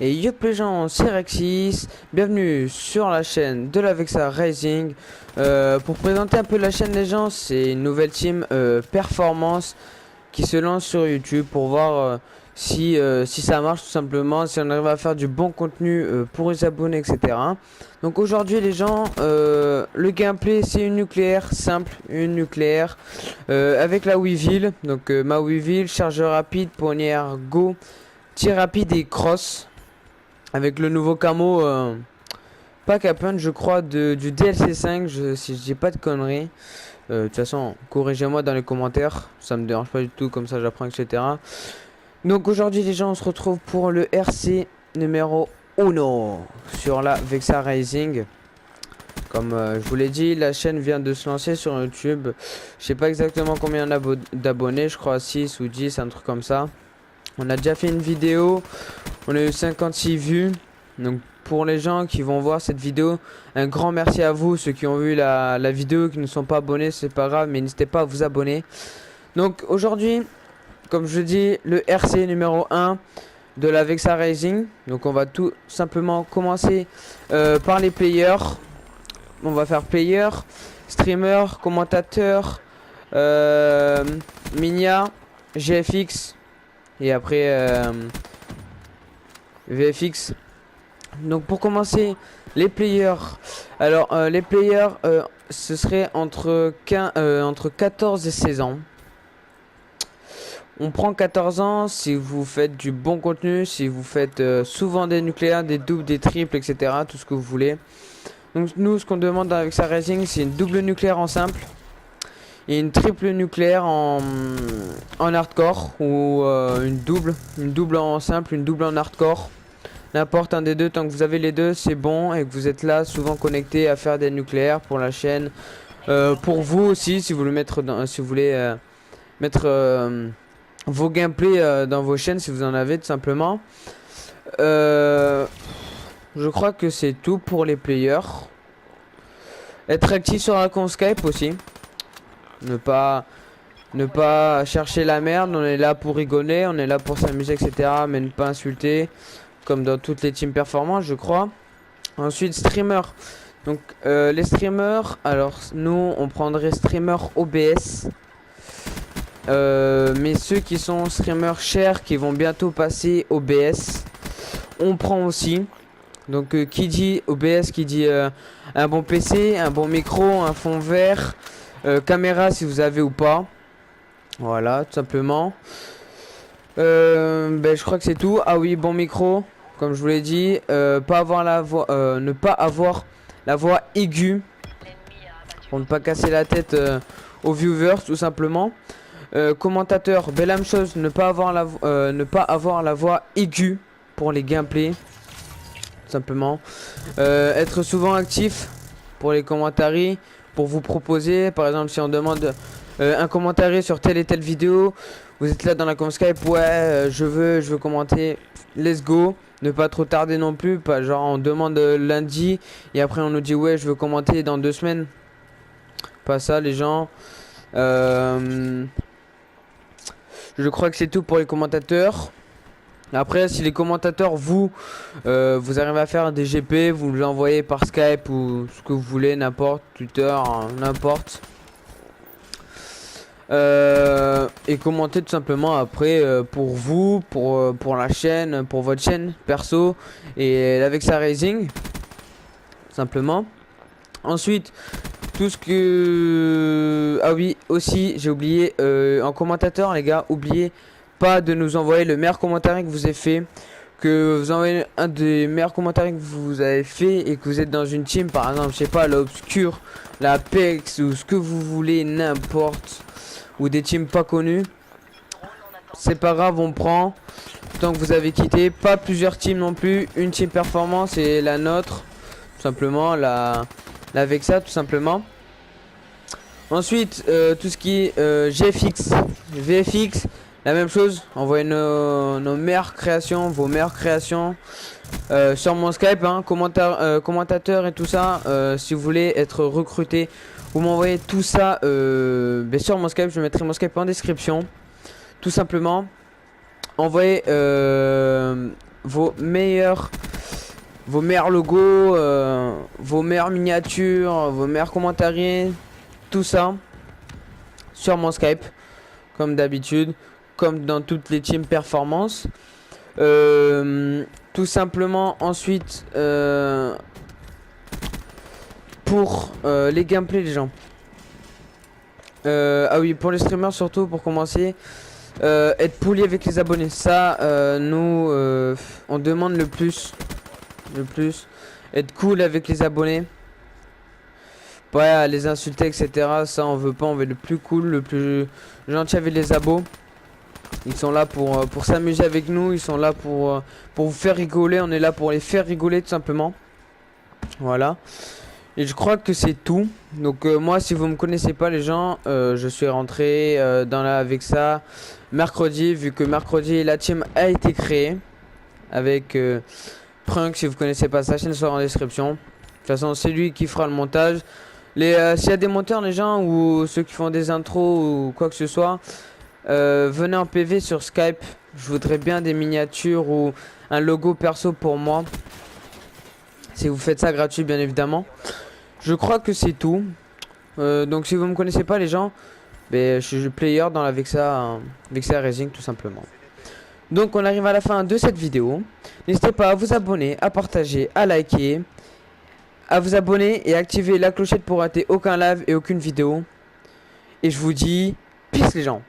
Et yop les gens, c'est Rexis, bienvenue sur la chaîne de la Vexa Rising. Pour présenter un peu la chaîne les gens, c'est une nouvelle team performance qui se lance sur YouTube pour voir si ça marche tout simplement, si on arrive à faire du bon contenu pour les abonnés, etc. Donc aujourd'hui les gens, le gameplay c'est une nucléaire simple, une nucléaire avec la Weevil. Donc ma Weevil, chargeur rapide, poignard go, tir rapide et cross. Avec le nouveau camo pack à punch je crois du DLC 5, si je dis pas de conneries. De toute façon corrigez-moi dans les commentaires, ça me dérange pas du tout, comme ça j'apprends, etc. Donc aujourd'hui les gens, on se retrouve pour le RC numéro 1 sur la Vexa Rising. Comme je vous l'ai dit, la chaîne vient de se lancer sur YouTube. Je sais pas exactement combien d'abonnés, je crois 6 ou 10, un truc comme ça. On a déjà fait une vidéo, on a eu 56 vues. Donc pour les gens qui vont voir cette vidéo, un grand merci à vous. Ceux qui ont vu la vidéo, qui ne sont pas abonnés, c'est pas grave, mais n'hésitez pas à vous abonner. Donc aujourd'hui, comme je dis, le RC numéro 1 de la Vexa Rising. Donc on va tout simplement commencer par les players. On va faire player, streamer, commentateur, Minia, GFX et après VFX. Donc pour commencer, les players. Alors les players, ce serait entre 14 et 16 ans. On prend 14 ans si vous faites du bon contenu, si vous faites souvent des nucléaires, des doubles, des triples, etc. Tout ce que vous voulez. Donc nous, ce qu'on demande avec sa Racing, c'est une double nucléaire en simple et une triple nucléaire en hardcore, ou une double en simple, une double en hardcore. N'importe un des deux, tant que vous avez les deux, c'est bon, et que vous êtes là souvent connecté à faire des nucléaires pour la chaîne. Pour vous aussi, si vous voulez mettre vos gameplays dans vos chaînes, si vous en avez tout simplement. Je crois que c'est tout pour les players. Être actif sur un compte Skype aussi. Ne pas chercher la merde. On est là pour rigoler, on est là pour s'amuser, etc. Mais ne pas insulter, comme dans toutes les teams performantes, je crois. Ensuite, streamer. Donc les streamers, alors nous on prendrait streamer OBS. Mais ceux qui sont streamers chers, qui vont bientôt passer OBS, on prend aussi. Donc qui dit OBS, qui dit un bon PC, un bon micro, un fond vert, caméra si vous avez ou pas. Voilà, tout simplement. Je crois que c'est tout. Ah oui, bon micro, comme je vous l'ai dit. Pas avoir la voix, ne pas avoir la voix aiguë, pour ne pas casser la tête aux viewers, tout simplement. Commentateur, la même chose, ne pas avoir la voix aiguë pour les gameplays. Simplement être souvent actif pour les commentaires, pour vous proposer, par exemple si on demande un commentaire sur telle et telle vidéo, vous êtes là dans la com Skype, ouais je veux commenter, let's go. Ne pas trop tarder non plus, pas genre on demande lundi et après on nous dit ouais je veux commenter dans 2 semaines. Pas ça les gens. Je crois que c'est tout pour les commentateurs. Après, si les commentateurs, vous arrivez à faire des GP, vous l'envoyez par Skype ou ce que vous voulez, n'importe, Twitter, hein, n'importe. Et commentez tout simplement après pour vous, pour la chaîne, pour votre chaîne perso et avec sa Rising, simplement. Ensuite, tout ce que... Ah oui, aussi, j'ai oublié, en commentateur, les gars, oubliez pas de nous envoyer le meilleur commentaire que vous avez fait, que vous envoyez un des meilleurs commentaires que vous avez fait et que vous êtes dans une team, par exemple, je sais pas, la Obscure, la PEX ou ce que vous voulez, n'importe, ou des teams pas connus. C'est pas grave, on prend tant que vous avez quitté, pas plusieurs teams non plus, une team performance et la nôtre, tout simplement, la Vexa, tout simplement. Ensuite, tout ce qui est GFX, VFX, la même chose, envoyez nos meilleures créations, vos meilleures créations sur mon Skype, hein, commentateur et tout ça. Si vous voulez être recruté, vous m'envoyez tout ça sur mon Skype, je mettrai mon Skype en description. Tout simplement, envoyez vos meilleurs logos, vos meilleures miniatures, vos meilleurs commentaires, tout ça sur mon Skype, comme d'habitude, comme dans toutes les teams performance. Tout simplement ensuite pour les gameplays les gens. Ah oui, pour les streamers surtout, pour commencer, être poli avec les abonnés. Ça, nous, on demande le plus. Être cool avec les abonnés. Ouais, les insulter, etc. Ça, on veut pas. On veut le plus cool, le plus gentil avec les abos. Ils sont là pour s'amuser avec nous. Ils sont là pour vous faire rigoler. On est là pour les faire rigoler, tout simplement. Voilà. Et je crois que c'est tout. Donc moi, si vous me connaissez pas les gens, je suis rentré dans la avec ça mercredi, vu que mercredi la team a été créée avec Prunk. Si vous connaissez pas sa chaîne sera en description. De toute façon, c'est lui qui fera le montage. S'il y a des monteurs, les gens, ou ceux qui font des intros ou quoi que ce soit, venez en PV sur Skype. Je voudrais bien des miniatures ou un logo perso pour moi. Si vous faites ça gratuit, bien évidemment. Je crois que c'est tout. Donc si vous me connaissez pas les gens, je suis player dans la Vexa Racing tout simplement. Donc on arrive à la fin de cette vidéo. N'hésitez pas à vous abonner, à partager, à liker, à vous abonner et activer la clochette pour rater aucun live et aucune vidéo. Et je vous dis peace les gens.